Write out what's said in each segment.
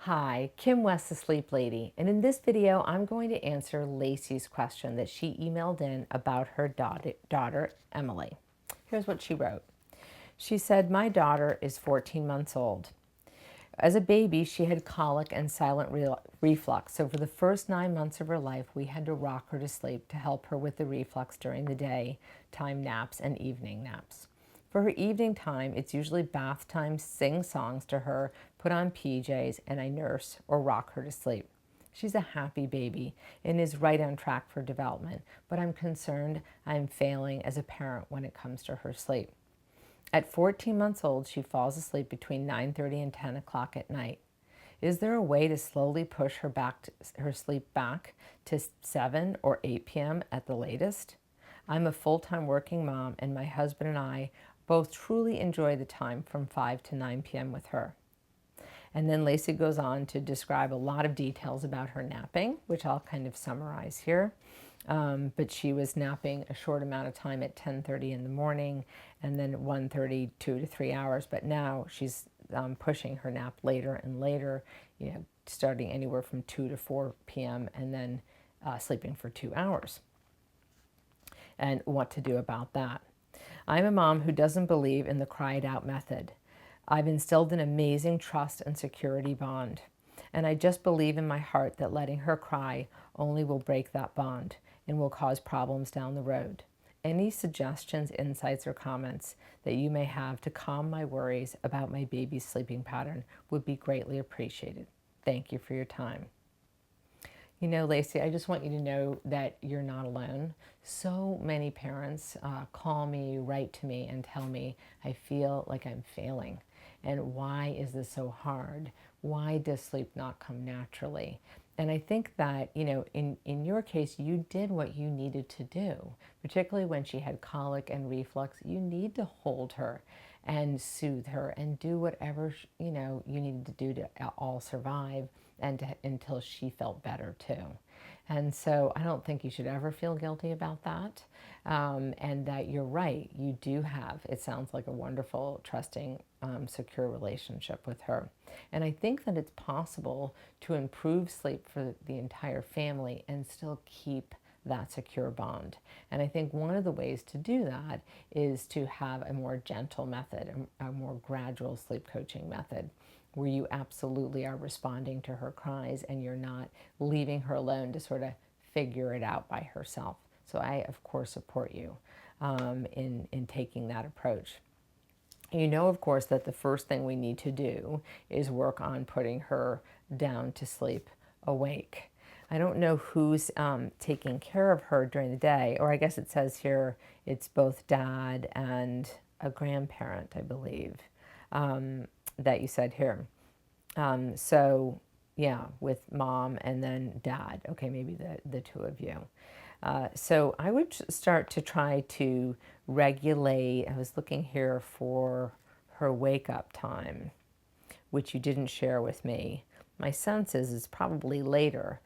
Hi, Kim West, the Sleep Lady, and in this video I'm going to answer Lacey's question that she emailed in about her daughter Emily. Here's what she wrote. She said, "My daughter is 14 months old. As a baby, she had colic and silent reflux, so for the first 9 months of her life, we had to rock her to sleep to help her with the reflux during the day, time naps, and evening naps. For her evening time, it's usually bath time, sing songs to her, put on PJs, and I nurse or rock her to sleep. She's a happy baby and is right on track for development, but I'm concerned I'm failing as a parent when it comes to her sleep. At 14 months old, she falls asleep between 9:30 and 10 o'clock at night. Is there a way to slowly push her sleep back to 7 or 8 p.m. at the latest? I'm a full-time working mom, and my husband and I both truly enjoy the time from 5 to 9 p.m. with her." And then Lacey goes on to describe a lot of details about her napping, which I'll kind of summarize here. But she was napping a short amount of time at 10:30 in the morning, and then at 1:30, 2 to 3 hours. But now she's pushing her nap later and later, starting anywhere from 2 to 4 p.m. and then sleeping for 2 hours. And what to do about that. I'm a mom who doesn't believe in the cry it out method. I've instilled an amazing trust and security bond. And I just believe in my heart that letting her cry only will break that bond and will cause problems down the road. Any suggestions, insights, or comments that you may have to calm my worries about my baby's sleeping pattern would be greatly appreciated. Thank you for your time. Lacey, I just want you to know that you're not alone. So many parents call me, write to me, and tell me, I feel like I'm failing. And why is this so hard? Why does sleep not come naturally? And I think that, in your case, you did what you needed to do, particularly when she had colic and reflux. You need to hold her and soothe her and do whatever, you needed to do to all survive until she felt better too. And so I don't think you should ever feel guilty about that. And that you're right, you do have, it sounds like a wonderful, trusting, secure relationship with her. And I think that it's possible to improve sleep for the entire family and still keep that secure bond. And I think one of the ways to do that is to have a more gentle method, a more gradual sleep coaching method, where you absolutely are responding to her cries and you're not leaving her alone to sort of figure it out by herself. So I, of course, support you in taking that approach. Of course, that the first thing we need to do is work on putting her down to sleep awake. I don't know who's taking care of her during the day, or I guess it says here it's both dad and a grandparent, I believe, that you said here. So, yeah, with mom and then dad. Okay, maybe the two of you. So I would start to try to regulate. I was looking here for her wake up time, which you didn't share with me. My sense is it's probably later,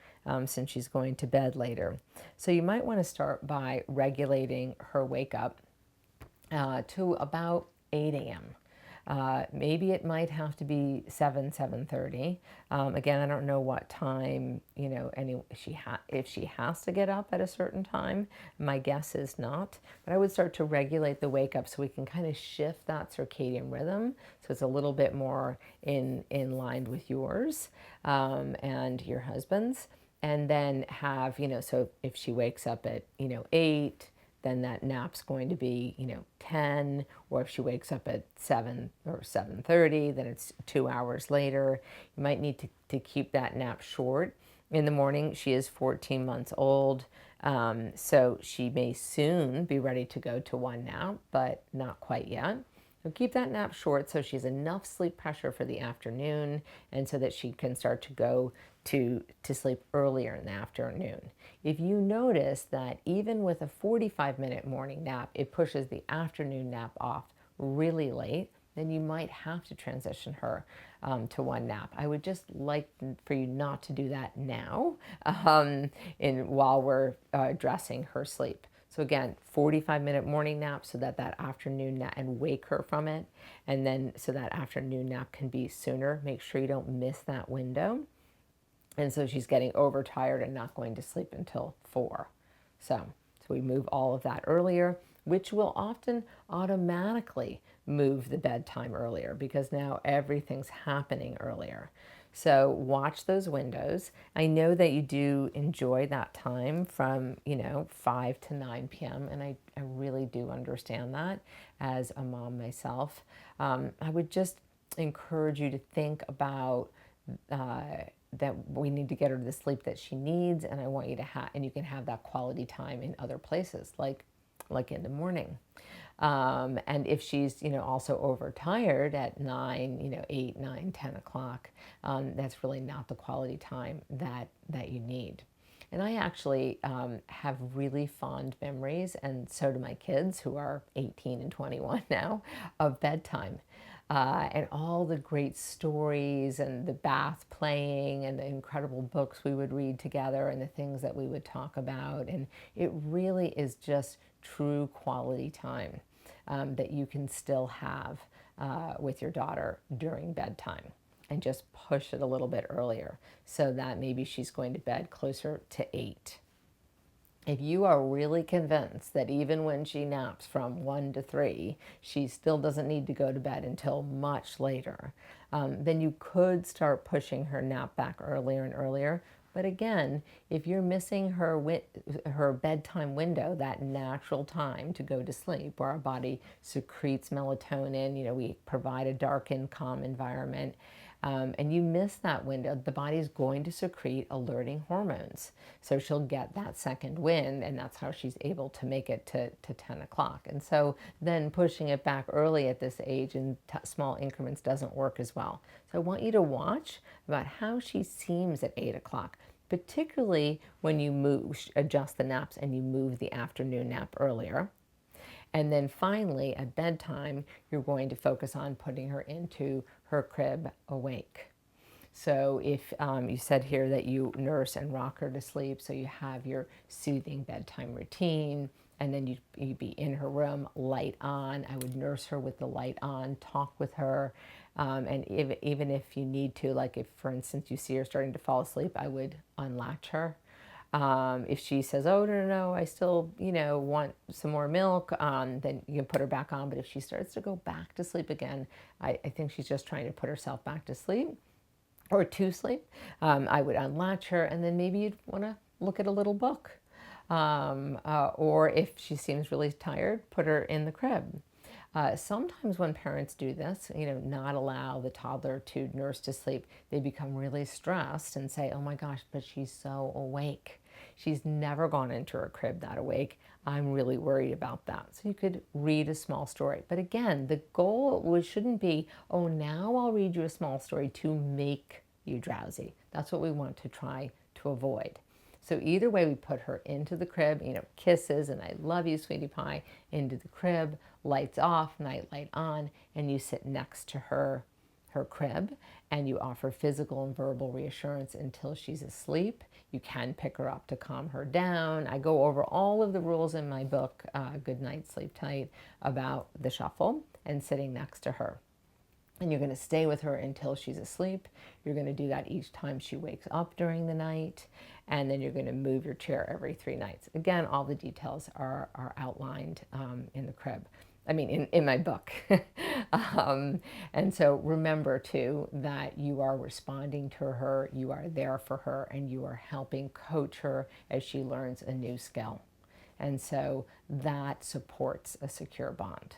since she's going to bed later. So you might want to start by regulating her wake up to about 8 a.m. Maybe it might have to be 7:30. Again, I don't know what time, if she has to get up at a certain time. My guess is not. But I would start to regulate the wake up so we can kind of shift that circadian rhythm so it's a little bit more in line with yours and your husband's. And then have, so if she wakes up at, 8, then that nap's going to be, 10, or if she wakes up at 7 or 7:30, then it's 2 hours later. You might need to keep that nap short. In the morning, she is 14 months old, so she may soon be ready to go to one nap, but not quite yet. So keep that nap short so she has enough sleep pressure for the afternoon and so that she can start to go to sleep earlier in the afternoon. If you notice that even with a 45-minute morning nap, it pushes the afternoon nap off really late, then you might have to transition her to one nap. I would just like for you not to do that now while we're addressing her sleep. So again, 45-minute morning nap so that that afternoon nap, and wake her from it. And then so that afternoon nap can be sooner. Make sure you don't miss that window. And so she's getting overtired and not going to sleep until 4. So we move all of that earlier, which will often automatically move the bedtime earlier because now everything's happening earlier. So watch those windows. I know that you do enjoy that time from, 5 to 9 p.m. And I really do understand that as a mom myself. I would just encourage you to think about that we need to get her the sleep that she needs, and I want you to have, and you can have that quality time in other places, like in the morning. And if she's, also overtired at 9, 8, 9, 10 o'clock, that's really not the quality time that you need. And I actually have really fond memories, and so do my kids, who are 18 and 21 now, of bedtime. And all the great stories and the bath playing and the incredible books we would read together and the things that we would talk about. And it really is just true quality time that you can still have with your daughter during bedtime. And just push it a little bit earlier so that maybe she's going to bed closer to 8. If you are really convinced that even when she naps from 1 to 3, she still doesn't need to go to bed until much later, then you could start pushing her nap back earlier and earlier. But again, if you're missing her bedtime window, that natural time to go to sleep, where our body secretes melatonin, we provide a darkened, calm environment, and you miss that window, the body's going to secrete alerting hormones. So she'll get that second wind, and that's how she's able to make it to 10 o'clock. And so then pushing it back early at this age in small increments doesn't work as well. So I want you to watch about how she seems at 8 o'clock, particularly when you adjust the naps and you move the afternoon nap earlier. And then finally, at bedtime, you're going to focus on putting her into her crib awake. So if you said here that you nurse and rock her to sleep, so you have your soothing bedtime routine, and then you'd be in her room, light on. I would nurse her with the light on, talk with her. And even if you need to, like if, for instance, you see her starting to fall asleep, I would unlatch her. If she says, oh, no, I still, want some more milk, then you can put her back on. But if she starts to go back to sleep again, I think she's just trying to put herself back to sleep or to sleep. I would unlatch her, and then maybe you'd want to look at a little book. Or if she seems really tired, put her in the crib. Sometimes when parents do this, not allow the toddler to nurse to sleep, they become really stressed and say, oh my gosh, but she's so awake. She's never gone into her crib that awake. I'm really worried about that. So you could read a small story. But again, the goal shouldn't be, oh, now I'll read you a small story to make you drowsy. That's what we want to try to avoid. So either way, we put her into the crib, kisses and I love you, sweetie pie, into the crib, lights off, night light on, and you sit next to her crib, and you offer physical and verbal reassurance until she's asleep. You can pick her up to calm her down. I go over all of the rules in my book, Good Night, Sleep Tight, about the shuffle and sitting next to her. And you're going to stay with her until she's asleep. You're going to do that each time she wakes up during the night. And then you're going to move your chair every 3 nights. Again, all the details are outlined in the crib. I mean, in my book. And so remember, too, that you are responding to her, you are there for her, and you are helping coach her as she learns a new skill. And so that supports a secure bond.